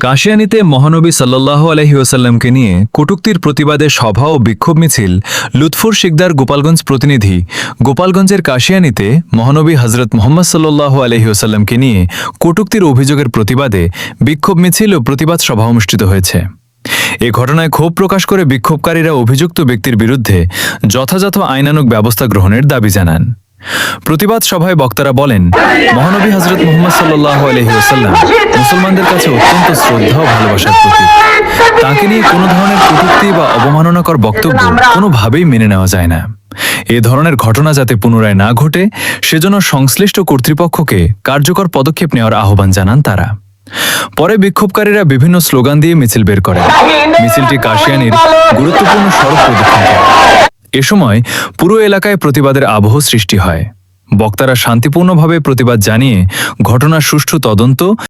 কাশিয়ানীতে মহানবী সাল্লাল্লাহু আলাইহি ওয়াসাল্লামকে নিয়ে কটূক্তির প্রতিবাদে সভা ও বিক্ষোভ মিছিল লুৎফুর শিকদার গোপালগঞ্জ প্রতিনিধি গোপালগঞ্জের কাশিয়ানীতে মহানবী হজরত মুহাম্মদ সাল্লাল্লাহু আলাইহি ওয়াসাল্লামকে নিয়ে কটূক্তির অভিযোগের প্রতিবাদে বিক্ষোভ মিছিল ও প্রতিবাদ সভা অনুষ্ঠিত হয়েছে। এ ঘটনায় ক্ষোভ প্রকাশ করে বিক্ষোভকারীরা অভিযুক্ত ব্যক্তির বিরুদ্ধে যথাযথ আইনানুগ ব্যবস্থা গ্রহণের দাবি জানান। প্রতিবাদ সভায় বক্তারা বলেন, মহানবী হজরত মুহাম্মদ সাল্লাল্লাহু আলাইহি ওয়াসাল্লাম মুসলমানদের কাছে অত্যন্ত শ্রদ্ধা ও ভালোবাসার প্রতীক। তাকে নিয়ে কোনো ধরনের কটূক্তি বা অবমাননাকর বক্তব্য কোনোভাবেই মেনে নেওয়া যায় না। এ ধরনের ঘটনা যাতে পুনরায় না ঘটে সেজন্য সংশ্লিষ্ট কর্তৃপক্ষকে কার্যকর পদক্ষেপ নেওয়ার আহ্বান জানান তারা। পরে বিক্ষোভকারীরা বিভিন্ন স্লোগান দিয়ে মিছিল বের করেন। মিছিলটি কাশিয়ানীর গুরুত্বপূর্ণ সড়ক প্রদক্ষিণ করে। এ সময় পুরো এলাকায় প্রতিবাদের আবহ সৃষ্টি হয়। বক্তারা শান্তিপূর্ণভাবে প্রতিবাদ জানিয়ে ঘটনার সুষ্ঠু তদন্ত